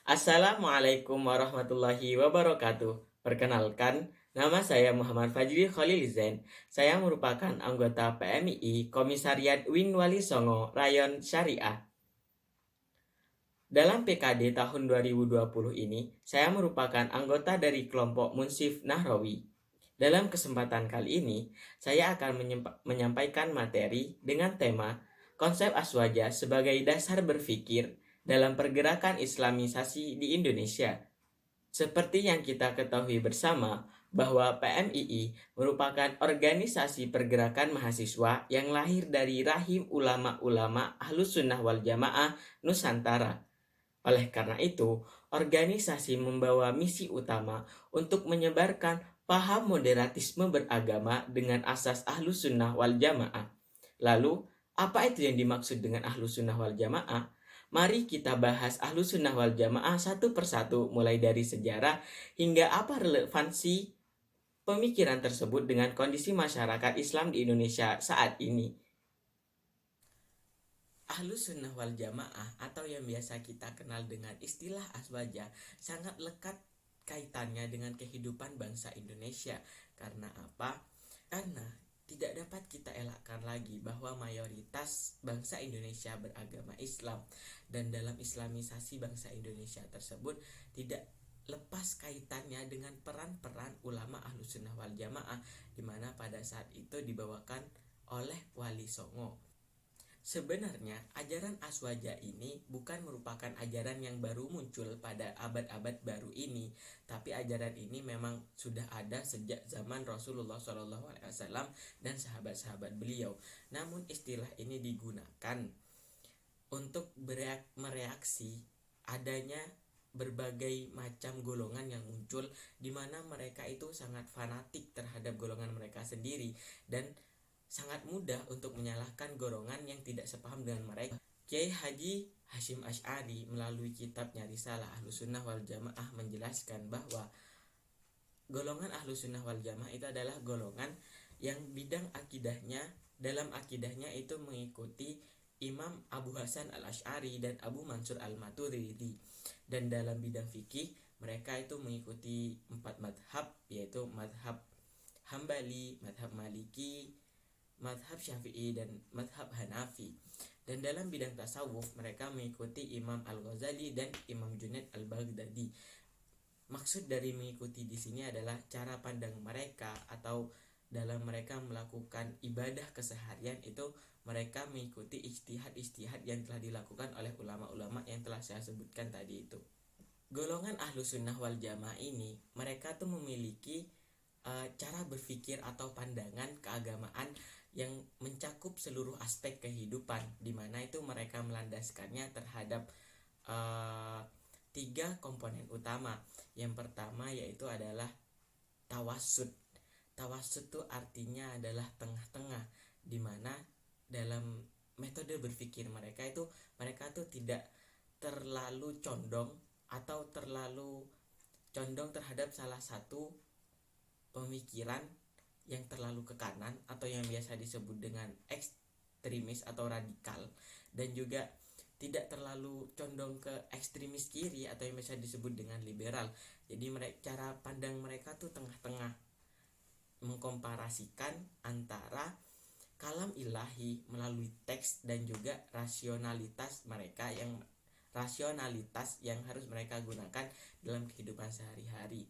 Assalamualaikum warahmatullahi wabarakatuh. Perkenalkan, nama saya Muhammad Fajri Khalilizain. Saya merupakan anggota PMII Komisariat Win Wali Songo Rayon Syariah. Dalam PKD tahun 2020 ini, saya merupakan anggota dari kelompok Munsif Nahrawi. Dalam kesempatan kali ini, saya akan menyampaikan materi dengan tema konsep aswaja sebagai dasar berpikir dalam pergerakan Islamisasi di Indonesia. Seperti yang kita ketahui bersama, bahwa PMII merupakan organisasi pergerakan mahasiswa yang lahir dari rahim ulama-ulama Ahlus Sunnah wal Jamaah Nusantara. Oleh karena itu, organisasi membawa misi utama untuk menyebarkan paham moderatisme beragama dengan asas Ahlus Sunnah wal Jamaah. Lalu, apa itu yang dimaksud dengan Ahlus Sunnah wal Jamaah? Mari kita bahas Ahlus Sunnah wal Jamaah satu persatu, mulai dari sejarah hingga apa relevansi pemikiran tersebut dengan kondisi masyarakat Islam di Indonesia saat ini. Ahlus Sunnah wal Jamaah atau yang biasa kita kenal dengan istilah aswaja sangat lekat kaitannya dengan kehidupan bangsa Indonesia. Karena apa? Karena tidak dapat kita elakkan lagi bahwa mayoritas bangsa Indonesia beragama Islam, dan dalam islamisasi bangsa Indonesia tersebut tidak lepas kaitannya dengan peran-peran ulama Ahlus Sunnah wal Jamaah, di mana pada saat itu dibawakan oleh Wali Songo. Sebenarnya ajaran aswaja ini bukan merupakan ajaran yang baru muncul pada abad-abad baru ini, tapi ajaran ini memang sudah ada sejak zaman Rasulullah SAW dan sahabat-sahabat beliau. Namun istilah ini digunakan untuk mereaksi adanya berbagai macam golongan yang muncul, di mana mereka itu sangat fanatik terhadap golongan mereka sendiri dan sangat mudah untuk menyalahkan golongan yang tidak sepaham dengan mereka. Kiai Haji Hashim Asy'ari melalui kitabnya Risalah Ahlus Sunnah wal Jamaah menjelaskan bahwa golongan Ahlus Sunnah wal Jamaah itu adalah golongan yang bidang akidahnya, dalam akidahnya itu mengikuti Imam Abu Hasan al-Asy'ari dan Abu Mansur al-Maturidi, dan dalam bidang fikih mereka itu mengikuti 4 madhab, yaitu madhab Hambali, madhab Maliki, madhab Syafi'i, dan madhab Hanafi. Dan dalam bidang tasawuf mereka mengikuti Imam Al-Ghazali dan Imam Junaid Al-Baghdadi. Maksud dari mengikuti di sini adalah cara pandang mereka, atau dalam mereka melakukan ibadah keseharian itu mereka mengikuti ijtihad-ijtihad yang telah dilakukan oleh ulama-ulama yang telah saya sebutkan tadi itu. Golongan Ahlus Sunnah wal Jamaah ini mereka tuh memiliki cara berpikir atau pandangan keagamaan yang mencakup seluruh aspek kehidupan, di mana itu mereka melandaskannya terhadap 3 komponen utama. Yang pertama yaitu adalah tawasud. Tawasud itu artinya adalah tengah-tengah, di mana dalam metode berpikir mereka tuh tidak terlalu condong atau terlalu condong terhadap salah satu pemikiran yang terlalu ke kanan atau yang biasa disebut dengan ekstremis atau radikal, dan juga tidak terlalu condong ke ekstremis kiri atau yang biasa disebut dengan liberal. Jadi cara pandang mereka tuh tengah-tengah, mengkomparasikan antara kalam ilahi melalui teks dan juga rasionalitas yang harus mereka gunakan dalam kehidupan sehari-hari.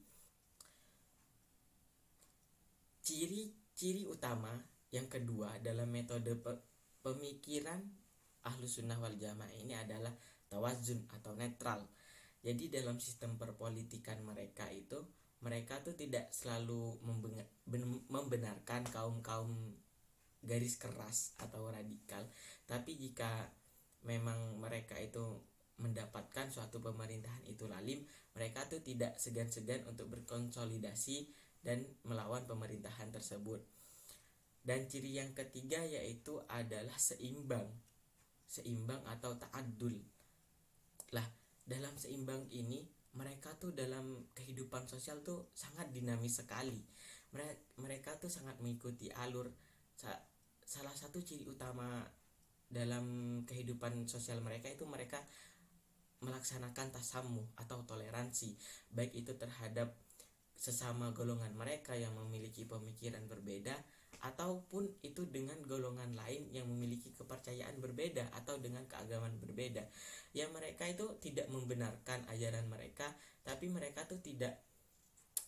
Ciri-ciri utama yang kedua dalam metode pemikiran Ahlus Sunnah wal Jamaah ini adalah tawazun atau netral. Jadi dalam sistem perpolitikan mereka tuh tidak selalu membenarkan kaum-kaum garis keras atau radikal, tapi jika memang mereka itu mendapatkan suatu pemerintahan itu lalim, mereka tuh tidak segan-segan untuk berkonsolidasi dan melawan pemerintahan tersebut. Dan ciri yang ketiga yaitu adalah seimbang atau ta'adul. Lah, dalam seimbang ini mereka tuh dalam kehidupan sosial tuh sangat dinamis sekali. Mereka tuh sangat mengikuti alur. Salah satu ciri utama dalam kehidupan sosial mereka itu mereka melaksanakan tasamuh atau toleransi, baik itu terhadap sesama golongan mereka yang memiliki pemikiran berbeda, ataupun itu dengan golongan lain yang memiliki kepercayaan berbeda atau dengan keagamaan berbeda. Yang mereka itu tidak membenarkan ajaran mereka, tapi mereka tuh tidak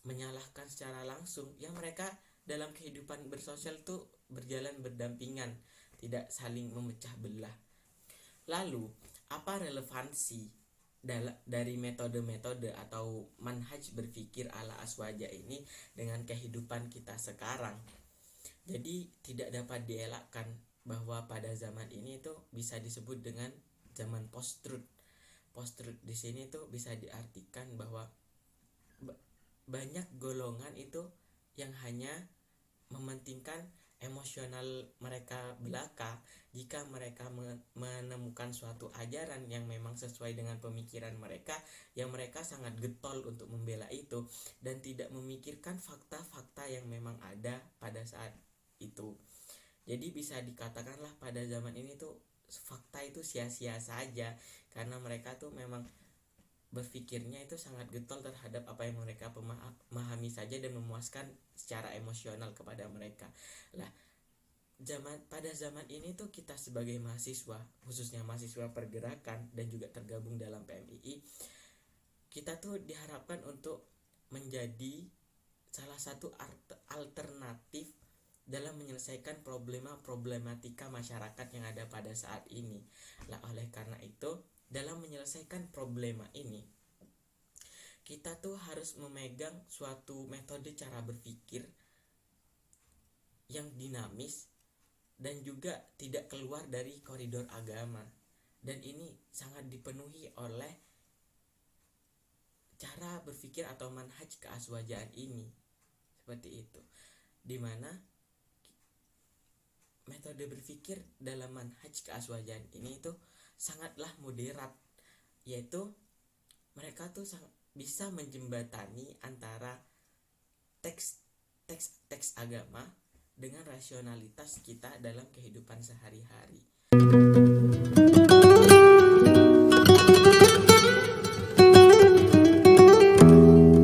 menyalahkan secara langsung. Yang mereka dalam kehidupan bersosial tuh berjalan berdampingan, tidak saling memecah belah. Lalu, apa relevansi dari metode-metode atau manhaj berpikir ala Aswaja ini dengan kehidupan kita sekarang? Jadi tidak dapat dielakkan bahwa pada zaman ini itu bisa disebut dengan zaman post-truth. Post-truth di sini tuh bisa diartikan bahwa banyak golongan itu yang hanya mementingkan emosional mereka belaka. Jika mereka menemukan suatu ajaran yang memang sesuai dengan pemikiran mereka, yang mereka sangat getol untuk membela itu dan tidak memikirkan fakta-fakta yang memang ada pada saat itu. Jadi bisa dikatakanlah pada zaman ini tuh fakta itu sia-sia saja, karena mereka tuh memang berpikirnya itu sangat getol terhadap apa yang mereka pahami saja dan memuaskan secara emosional kepada mereka. Lah, pada zaman ini tuh kita sebagai mahasiswa, khususnya mahasiswa pergerakan dan juga tergabung dalam PMII, kita tuh diharapkan untuk menjadi salah satu alternatif dalam menyelesaikan problematika masyarakat yang ada pada saat ini. Lah, oleh karena itu, dalam menyelesaikan problema ini, kita tuh harus memegang suatu metode cara berpikir yang dinamis dan juga tidak keluar dari koridor agama. Dan ini sangat dipenuhi oleh cara berpikir atau manhaj keaswajaan ini. Seperti itu. Dimana metode berpikir dalam manhaj keaswajaan ini itu sangatlah moderat, yaitu mereka tuh bisa menjembatani antara teks agama dengan rasionalitas kita dalam kehidupan sehari-hari.